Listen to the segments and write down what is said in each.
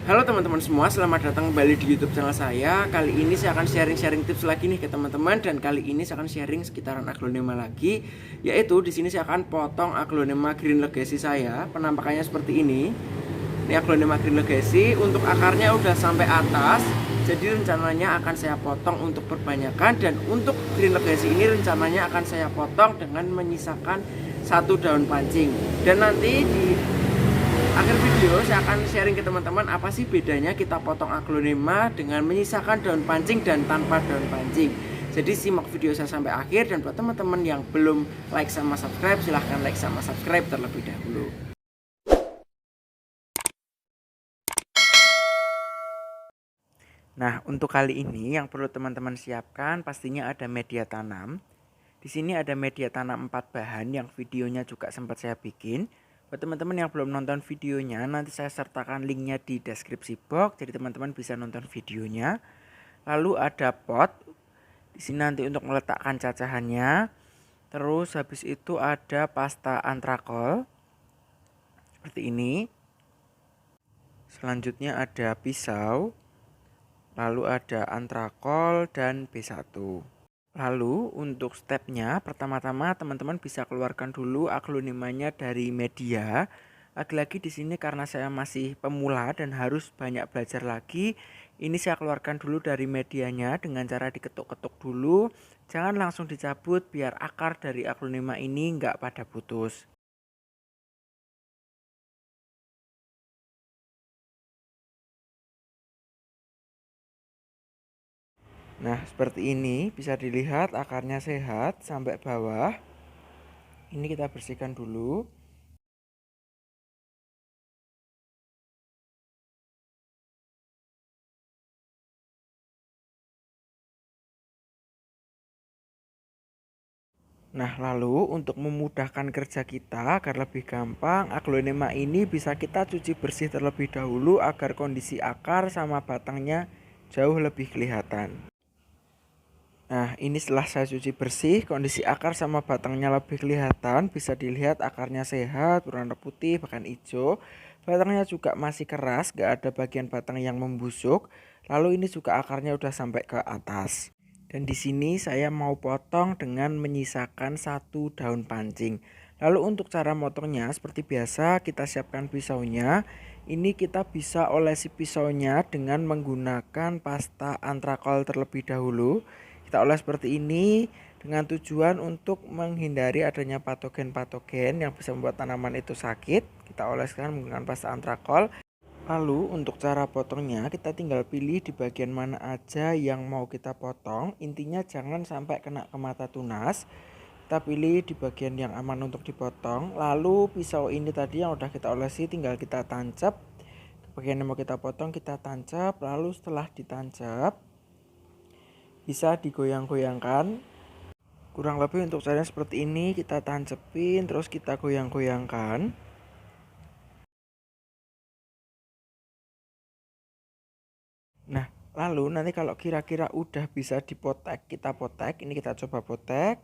Halo teman-teman semua, selamat datang kembali di YouTube channel saya. Kali ini saya akan sharing-sharing tips lagi nih ke teman-teman, dan kali ini saya akan sharing sekitaran aglonema lagi, yaitu di sini saya akan potong aglonema Green Legacy saya. Penampakannya seperti ini. Ini aglonema Green Legacy, untuk akarnya udah sampai atas. Jadi rencananya akan saya potong untuk perbanyakan, dan untuk Green Legacy ini rencananya akan saya potong dengan menyisakan satu daun pancing. Dan nanti di akhir video saya akan sharing ke teman-teman apa sih bedanya kita potong aglonema dengan menyisakan daun pancing dan tanpa daun pancing. Jadi simak video saya sampai akhir, dan buat teman-teman yang belum like sama subscribe, silahkan like sama subscribe terlebih dahulu. Nah, untuk kali ini yang perlu teman-teman siapkan pastinya ada media tanam. Di sini ada media tanam 4 bahan yang videonya juga sempat saya bikin. Buat teman-teman yang belum nonton videonya, nanti saya sertakan linknya di deskripsi box, jadi teman-teman bisa nonton videonya. Lalu ada pot, di sini nanti untuk meletakkan cacahannya. Terus habis itu ada pasta antrakol, seperti ini. Selanjutnya ada pisau, lalu ada antrakol dan B1. Lalu untuk stepnya, pertama-tama teman-teman bisa keluarkan dulu aglonemanya dari media. Lagi-lagi di sini karena saya masih pemula dan harus banyak belajar lagi, ini saya keluarkan dulu dari medianya dengan cara diketuk-ketuk dulu. Jangan langsung dicabut biar akar dari aglonema ini nggak pada putus. Nah, seperti ini bisa dilihat akarnya sehat sampai bawah. Ini kita bersihkan dulu. Nah, lalu untuk memudahkan kerja kita agar lebih gampang, aglonema ini bisa kita cuci bersih terlebih dahulu agar kondisi akar sama batangnya jauh lebih kelihatan. Nah, ini setelah saya cuci bersih, kondisi akar sama batangnya lebih kelihatan. Bisa dilihat akarnya sehat, berwarna putih, bahkan hijau. Batangnya juga masih keras, gak ada bagian batang yang membusuk. Lalu ini juga akarnya udah sampai ke atas. Dan di sini saya mau potong dengan menyisakan satu daun pancing. Lalu untuk cara motongnya seperti biasa, kita siapkan pisaunya. Ini kita bisa olesi pisaunya dengan menggunakan pasta antrakol terlebih dahulu. Kita oles seperti ini dengan tujuan untuk menghindari adanya patogen-patogen yang bisa membuat tanaman itu sakit. Kita oleskan menggunakan pasta antrakol. Lalu untuk cara potongnya kita tinggal pilih di bagian mana aja yang mau kita potong. Intinya jangan sampai kena ke mata tunas. Kita pilih di bagian yang aman untuk dipotong. Lalu pisau ini tadi yang udah kita olesi tinggal kita tancap. Bagian yang mau kita potong kita tancap. Lalu setelah ditancap bisa digoyang-goyangkan. Kurang lebih untuk caranya seperti ini, kita tancepin terus kita goyang-goyangkan. Nah, lalu nanti kalau kira-kira udah bisa dipotek, kita potek. Ini kita coba potek.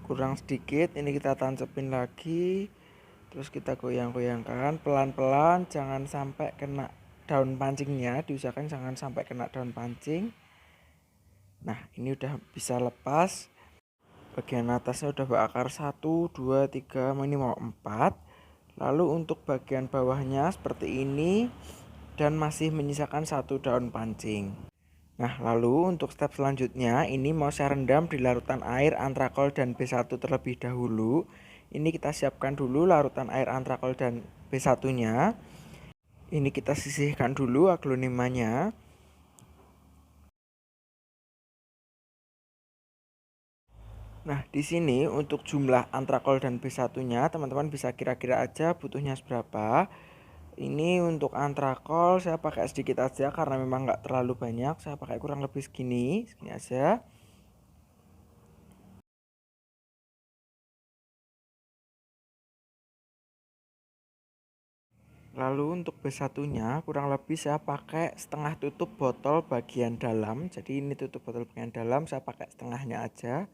Kurang sedikit, ini kita tancepin lagi. Terus kita goyang-goyangkan pelan-pelan, jangan sampai kena daun pancingnya. Diusahakan jangan sampai kena daun pancing. Nah, ini udah bisa lepas. Bagian atasnya udah berakar 1, 2, 3, ini mau 4. Lalu untuk bagian bawahnya seperti ini dan masih menyisakan satu daun pancing. Nah, lalu untuk step selanjutnya ini mau saya rendam di larutan air antrakol dan B1 terlebih dahulu. Ini kita siapkan dulu larutan air antrakol dan B1-nya. Ini kita sisihkan dulu aglonemanya. Nah, di sini untuk jumlah antrakol dan B1-nya teman-teman bisa kira-kira aja butuhnya seberapa. Ini untuk antrakol saya pakai sedikit aja karena memang nggak terlalu banyak. Saya pakai kurang lebih segini aja. Lalu untuk B1-nya kurang lebih saya pakai setengah tutup botol bagian dalam. Jadi ini tutup botol bagian dalam saya pakai setengahnya aja.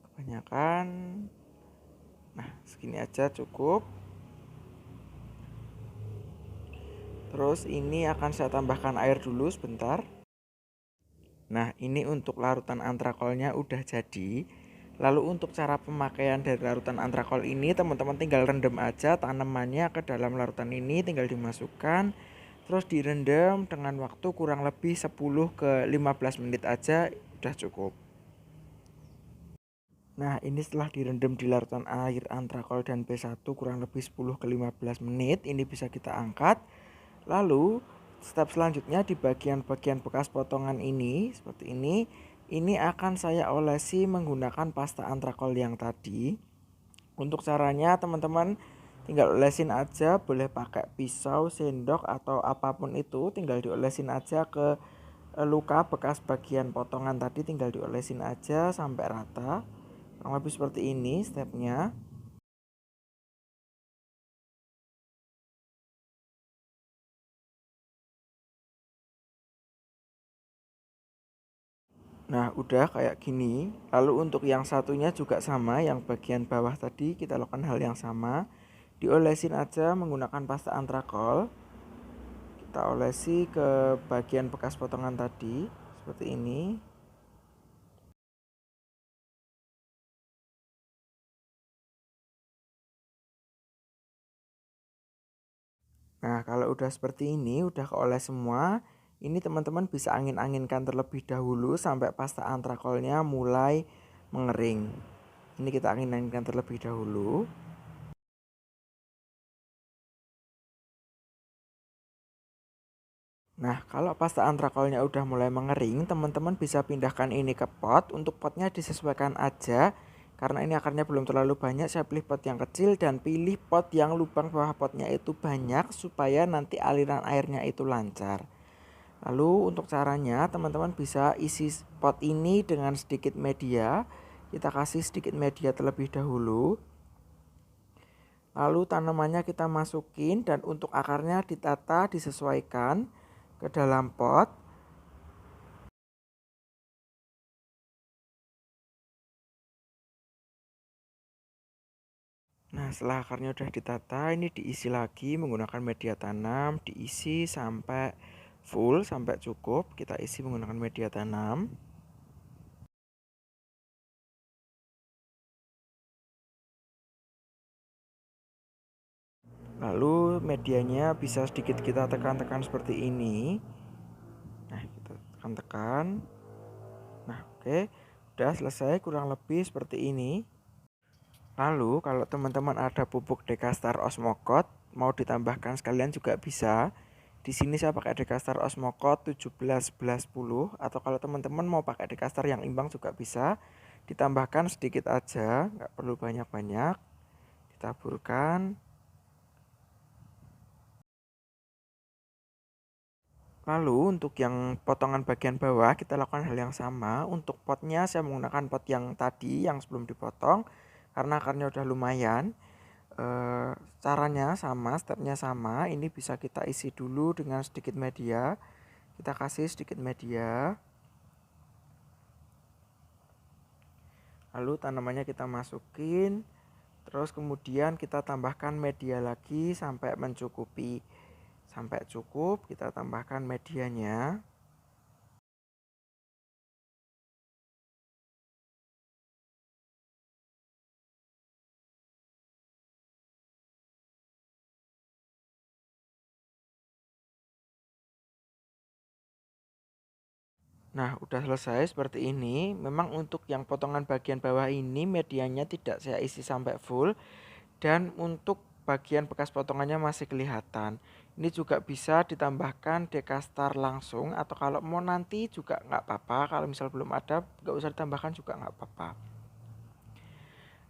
Kebanyakan. Nah, segini aja cukup. Terus ini akan saya tambahkan air dulu sebentar. Nah, ini untuk larutan antrakolnya udah jadi. Lalu untuk cara pemakaian dari larutan antrakol ini, teman-teman tinggal rendam aja tanamannya ke dalam larutan ini, tinggal dimasukkan. Terus direndam dengan waktu kurang lebih 10 ke 15 menit aja udah cukup. Nah, ini setelah direndam di larutan air antrakol dan B1 kurang lebih 10 ke 15 menit, ini bisa kita angkat. Lalu, step selanjutnya di bagian-bagian bekas potongan ini, seperti ini akan saya olesi menggunakan pasta antrakol yang tadi. Untuk caranya, teman-teman tinggal olesin aja, boleh pakai pisau, sendok, atau apapun itu, tinggal diolesin aja ke luka bekas bagian potongan tadi, tinggal diolesin aja sampai rata. Kurang lebih seperti ini stepnya. Nah, udah kayak gini. Lalu untuk yang satunya juga sama, yang bagian bawah tadi kita lakukan hal yang sama. Diolesin aja menggunakan pasta antrakol. Kita olesi ke bagian bekas potongan tadi, seperti ini. Nah, kalau udah seperti ini, udah keoles semua, ini teman-teman bisa angin-anginkan terlebih dahulu sampai pasta antrakolnya mulai mengering. Ini kita angin-anginkan terlebih dahulu. Nah, kalau pasta antrakolnya udah mulai mengering, teman-teman bisa pindahkan ini ke pot. Untuk potnya disesuaikan aja, karena ini akarnya belum terlalu banyak. Saya pilih pot yang kecil dan pilih pot yang lubang bawah potnya itu banyak, supaya nanti aliran airnya itu lancar. Lalu untuk caranya, teman-teman bisa isi pot ini dengan sedikit media. Kita kasih sedikit media terlebih dahulu. Lalu tanamannya kita masukin dan untuk akarnya ditata, disesuaikan ke dalam pot. Nah, setelah akarnya udah ditata, ini diisi lagi menggunakan media tanam, diisi sampai full, sampai cukup. Kita isi menggunakan media tanam. Lalu medianya bisa sedikit kita tekan-tekan seperti ini. Nah, kita tekan-tekan. Nah, oke. Udah selesai kurang lebih seperti ini. Lalu kalau teman-teman ada pupuk Dekastar Osmocot mau ditambahkan sekalian juga bisa. Di sini saya pakai Dekastar Osmocot 17-11-10, atau kalau teman-teman mau pakai Dekastar yang imbang juga bisa. Ditambahkan sedikit aja, nggak perlu banyak-banyak. Ditaburkan. Lalu untuk yang potongan bagian bawah kita lakukan hal yang sama. Untuk potnya saya menggunakan pot yang tadi yang sebelum dipotong, karena akarnya udah lumayan. Caranya sama, stepnya sama. Ini bisa kita isi dulu dengan sedikit media. Kita kasih sedikit media. Lalu tanamannya kita masukin. Terus kemudian kita tambahkan media lagi sampai mencukupi. Sampai cukup kita tambahkan medianya. Nah, udah selesai seperti ini. Memang untuk yang potongan bagian bawah ini medianya tidak saya isi sampai full. Dan untuk bagian bekas potongannya masih kelihatan. Ini juga bisa ditambahkan Dekastar langsung, atau kalau mau nanti juga nggak apa-apa. Kalau misal belum ada, nggak usah ditambahkan juga nggak apa-apa.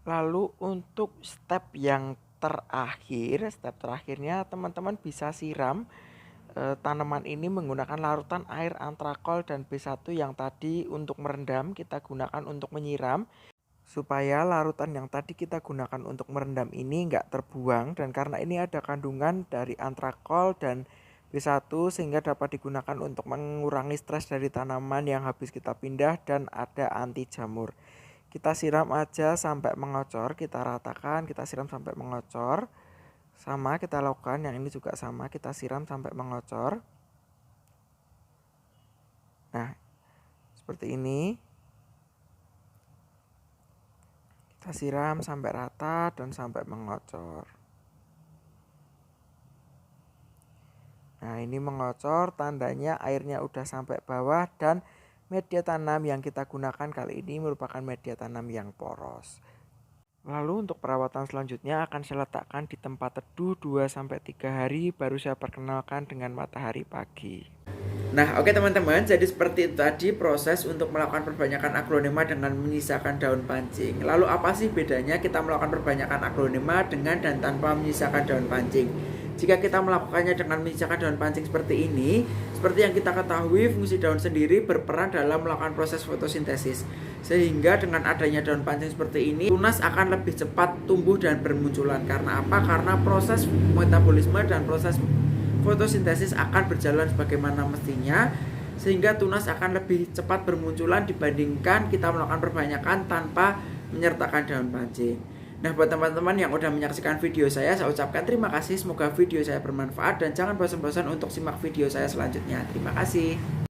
Lalu untuk step yang terakhir, step terakhirnya teman-teman bisa siram tanaman ini menggunakan larutan air antrakol dan B1 yang tadi untuk merendam kita gunakan untuk menyiram, supaya larutan yang tadi kita gunakan untuk merendam ini nggak terbuang, dan karena ini ada kandungan dari antrakol dan B1 sehingga dapat digunakan untuk mengurangi stres dari tanaman yang habis kita pindah dan ada anti jamur. Kita siram aja sampai mengocor, kita ratakan, kita siram sampai mengocor Sama kita lakukan, yang ini juga sama, kita siram sampai mengocor. Nah, seperti ini. Kita siram sampai rata dan sampai mengocor. Nah, ini mengocor, tandanya airnya udah sampai bawah dan media tanam yang kita gunakan kali ini merupakan media tanam yang poros. Lalu untuk perawatan selanjutnya akan saya letakkan di tempat teduh 2-3 hari, baru saya perkenalkan dengan matahari pagi. Nah, oke teman-teman, jadi seperti itu tadi proses untuk melakukan perbanyakan aglonema dengan menyisakan daun pancing. Lalu apa sih bedanya kita melakukan perbanyakan aglonema dengan dan tanpa menyisakan daun pancing? Jika kita melakukannya dengan menyisakan daun pancing seperti ini, seperti yang kita ketahui, fungsi daun sendiri berperan dalam melakukan proses fotosintesis. Sehingga dengan adanya daun pancing seperti ini, tunas akan lebih cepat tumbuh dan bermunculan. Karena apa? Karena proses metabolisme dan proses fotosintesis akan berjalan sebagaimana mestinya, sehingga tunas akan lebih cepat bermunculan dibandingkan kita melakukan perbanyakan tanpa menyertakan daun pancing. Nah, buat teman-teman yang udah menyaksikan video saya ucapkan terima kasih. Semoga video saya bermanfaat dan jangan bosan-bosan untuk simak video saya selanjutnya. Terima kasih.